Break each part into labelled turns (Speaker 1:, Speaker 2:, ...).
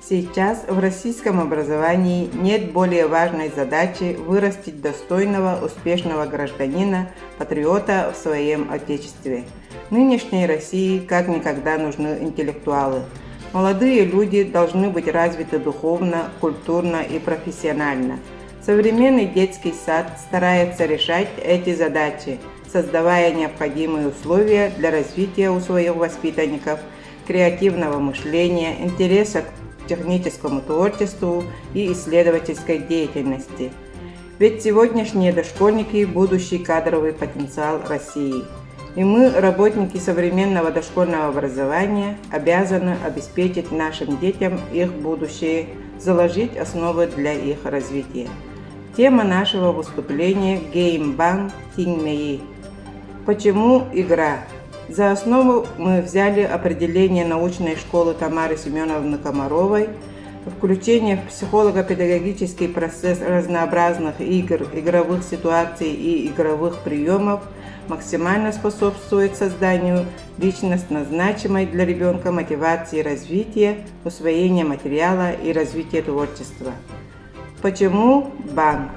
Speaker 1: Сейчас в российском образовании нет более важной задачи вырастить достойного, успешного гражданина, патриота в своем Отечестве. Нынешней России как никогда нужны интеллектуалы. Молодые люди должны быть развиты духовно, культурно и профессионально. Современный детский сад старается решать эти задачи, создавая необходимые условия для развития у своих воспитанников креативного мышления, интереса к техническому творчеству и исследовательской деятельности. Ведь сегодняшние дошкольники – будущий кадровый потенциал России. И мы, работники современного дошкольного образования, обязаны обеспечить нашим детям их будущее, заложить основы для их развития. Тема нашего выступления – Геймбанк Тингмеи. Почему игра? За основу мы взяли определение научной школы Тамары Семеновны Комаровой. Включение в психолого-педагогический процесс разнообразных игр, игровых ситуаций и игровых приемов максимально способствует созданию личностно значимой для ребенка мотивации развития, усвоения материала и развития творчества. Почему банк?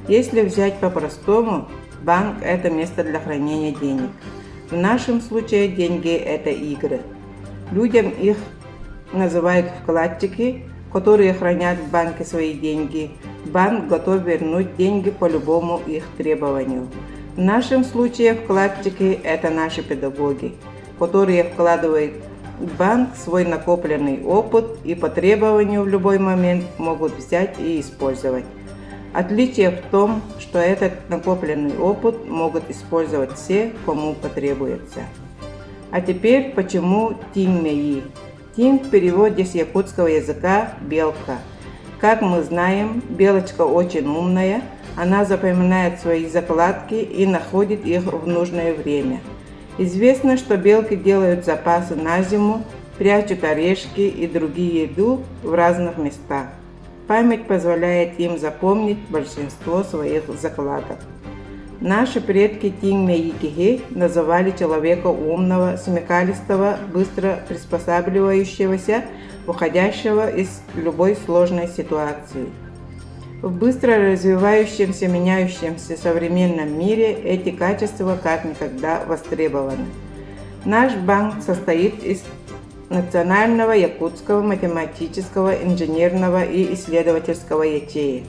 Speaker 1: Если взять по-простому, банк – это место для хранения денег. В нашем случае деньги – это игры. Людям их называют вкладчики, которые хранят в банке свои деньги. Банк готов вернуть деньги по любому их требованию. В нашем случае вкладчики – это наши педагоги, которые вкладывают в банк свой накопленный опыт и по требованию в любой момент могут взять и использовать. Отличие в том, что этот накопленный опыт могут использовать все, кому потребуется. А теперь почему Тингмеи? Тинг в переводе с якутского языка «белка». Как мы знаем, белочка очень умная, она запоминает свои закладки и находит их в нужное время. Известно, что белки делают запасы на зиму, прячут орешки и другие еду в разных местах. Память позволяет им запомнить большинство своих закладок. Наши предки Тингмеи называли человека умного, смекалистого, быстро приспосабливающегося, выходящего из любой сложной ситуации. В быстро развивающемся, меняющемся современном мире эти качества как никогда востребованы. Наш банк состоит из Национального якутского математического, инженерного и исследовательского ячеек.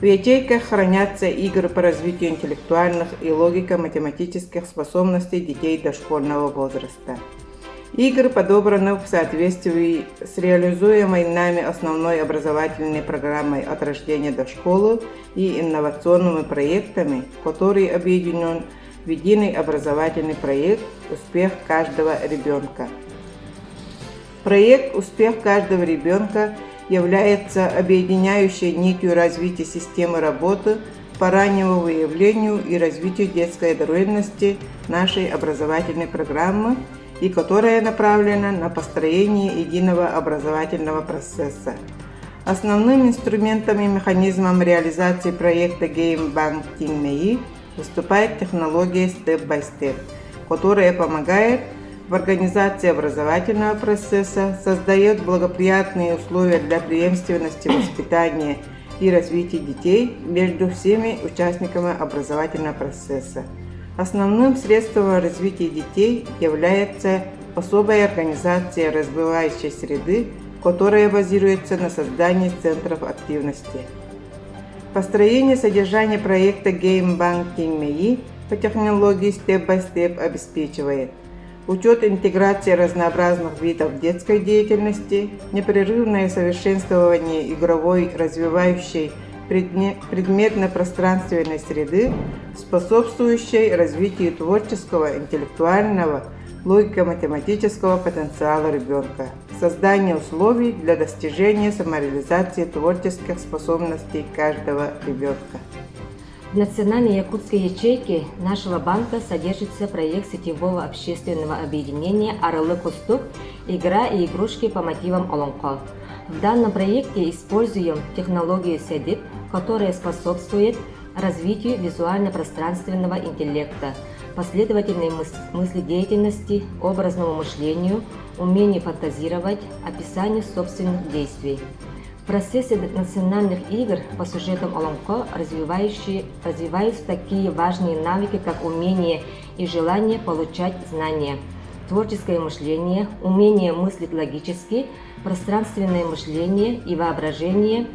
Speaker 1: В ячейках хранятся игры по развитию интеллектуальных и логико-математических способностей детей дошкольного возраста. Игры подобраны в соответствии с реализуемой нами основной образовательной программой от рождения до школы и инновационными проектами, который объединен в единый образовательный проект «Успех каждого ребенка». Проект «Успех каждого ребенка» является объединяющей нитью развития системы работы по раннему выявлению и развитию детской одаренности нашей образовательной программы и которая направлена на построение единого образовательного процесса. Основным инструментом и механизмом реализации проекта Геймбанк Тингмеи выступает технология Step by Step, которая помогает в организации образовательного процесса, создает благоприятные условия для преемственности воспитания и развития детей между всеми участниками образовательного процесса. Основным средством развития детей является особая организация развивающей среды, которая базируется на создании центров активности. Построение содержания проекта Геймбанк Тингмеи по технологии Step by Step обеспечивает учет интеграции разнообразных видов детской деятельности, непрерывное совершенствование игровой, развивающей предметно-пространственной среды, способствующей развитию творческого, интеллектуального, логико-математического потенциала ребенка, создание условий для достижения самореализации творческих способностей каждого ребенка.
Speaker 2: В национальной якутской ячейке нашего банка содержится проект сетевого общественного объединения «Аралы-Кустук. Игра и игрушки по мотивам Олонкол». В данном проекте используем технологию СЭДИП, которая способствует развитию визуально-пространственного интеллекта. последовательной мыследеятельности, образному мышлению, умению фантазировать, описанию собственных действий. В процессе национальных игр по сюжетам Олонко развиваются такие важные навыки, как умение и желание получать знания, творческое мышление, умение мыслить логически, пространственное мышление и воображение,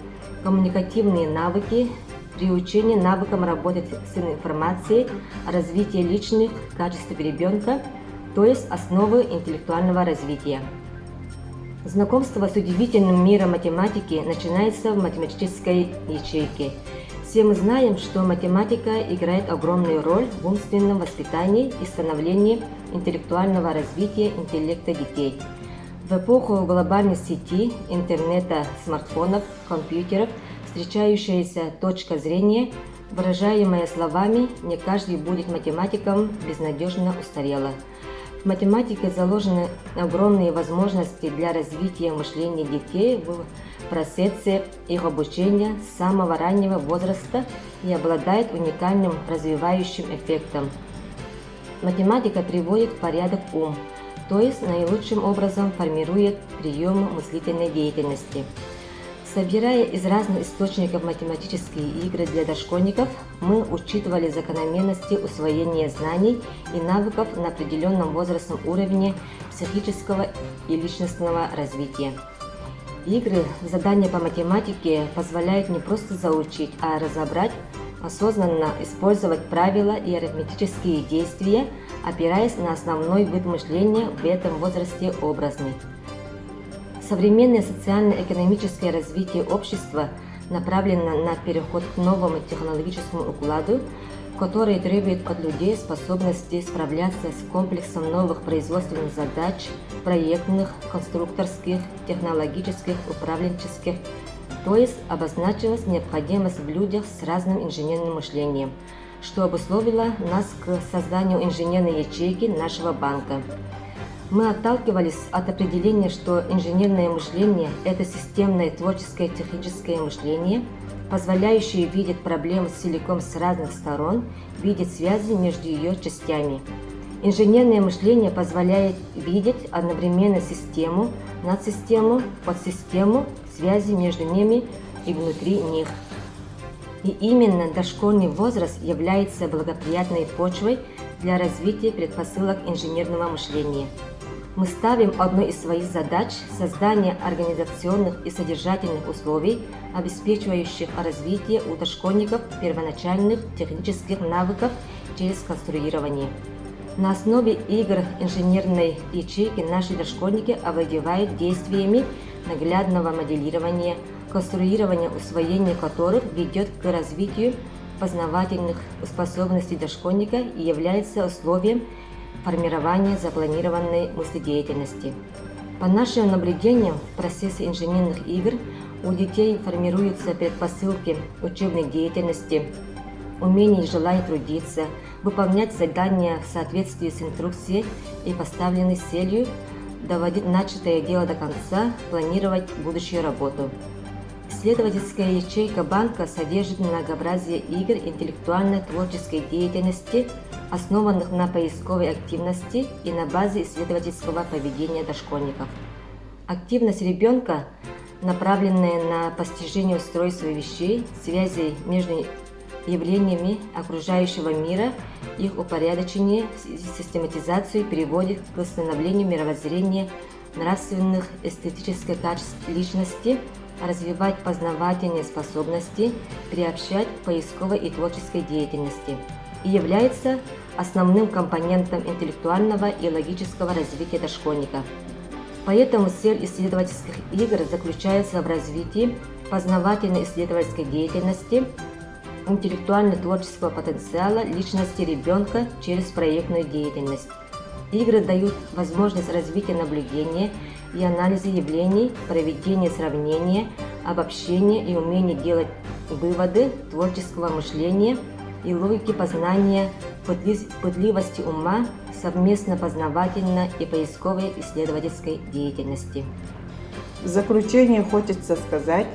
Speaker 2: коммуникативные навыки, приучение навыкам работать с информацией, развитие личных качеств ребенка, то есть основы интеллектуального развития. Знакомство с удивительным миром математики начинается в математической ячейке. Все мы знаем, что математика играет огромную роль в умственном воспитании и становлении интеллектуального развития интеллекта детей. В эпоху глобальной сети, интернета, смартфонов, компьютеров встречающаяся точка зрения, выражаемая словами «не каждый будет математиком» безнадежно устарела. В математике заложены огромные возможности для развития мышления детей в процессе их обучения с самого раннего возраста и обладает уникальным развивающим эффектом. Математика приводит в порядок ум, то есть наилучшим образом формирует приемы мыслительной деятельности. Собирая из разных источников математические игры для дошкольников, мы учитывали закономерности усвоения знаний и навыков на определенном возрастном уровне психического и личностного развития. Игры, задания по математике позволяют не просто заучить, а разобрать, осознанно использовать правила и арифметические действия, опираясь на основной вид мышления в этом возрасте – образный. Современное социально-экономическое развитие общества направлено на переход к новому технологическому укладу, который требует от людей способности справляться с комплексом новых производственных задач, проектных, конструкторских, технологических, управленческих, то есть обозначилась необходимость в людях с разным инженерным мышлением, что обусловило нас к созданию инженерной ячейки нашего банка. Мы отталкивались от определения, что инженерное мышление – это системное творческое техническое мышление, позволяющее видеть проблему целиком с разных сторон, видеть связи между ее частями. Инженерное мышление позволяет видеть одновременно систему, надсистему, подсистему, связи между ними и внутри них. И именно дошкольный возраст является благоприятной почвой для развития предпосылок инженерного мышления. Мы ставим одной из своих задач создание организационных и содержательных условий, обеспечивающих развитие у дошкольников первоначальных технических навыков через конструирование. На основе игр инженерной ячейки наши дошкольники овладевают действиями наглядного моделирования, конструирования, усвоения которых ведет к развитию познавательных способностей дошкольника и является условием формирования запланированной мыследеятельности. По нашим наблюдениям, в процессе инженерных игр у детей формируются предпосылки учебной деятельности, умение и желание трудиться, выполнять задания в соответствии с инструкцией и поставленной целью, доводить начатое дело до конца, планировать будущую работу. Исследовательская ячейка банка содержит многообразие игр интеллектуально-творческой деятельности, основанных на поисковой активности и на базе исследовательского поведения дошкольников. Активность ребенка, направленная на постижение устройства вещей, связей между явлениями окружающего мира, их упорядочение, систематизацию приводит к становлению мировоззрения, нравственных, эстетических качеств личности, развивать познавательные способности, приобщать к поисковой и творческой деятельности и является основным компонентом интеллектуального и логического развития дошкольника. Поэтому цель исследовательских игр заключается в развитии познавательно-исследовательской деятельности, интеллектуально-творческого потенциала личности ребенка через проектную деятельность. Игры дают возможность развития наблюдения и анализа явлений, проведения сравнения, обобщения и умения делать выводы, творческого мышления и логики познания, пытливости ума, совместно познавательно и поисковой исследовательской деятельности.
Speaker 1: В заключение хочется сказать,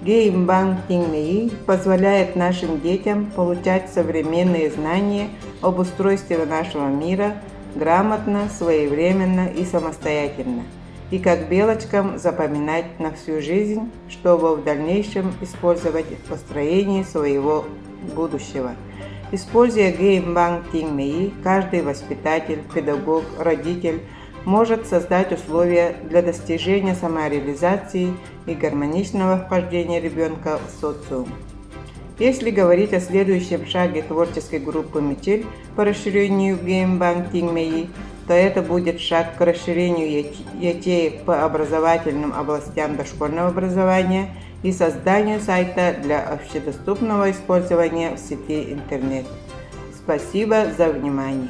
Speaker 1: Геймбанк Тингмеи позволяет нашим детям получать современные знания об устройстве нашего мира грамотно, своевременно и самостоятельно, и как белочкам запоминать на всю жизнь, чтобы в дальнейшем использовать в построении своего будущего. Используя Геймбанк Тингмеи, каждый воспитатель, педагог, родитель может создать условия для достижения самореализации и гармоничного вхождения ребенка в социум. Если говорить о следующем шаге творческой группы «Мечель» по расширению Геймбанк Тингмеи, то это будет шаг к расширению ячеек по образовательным областям дошкольного образования и созданию сайта для общедоступного использования в сети интернет. Спасибо за внимание.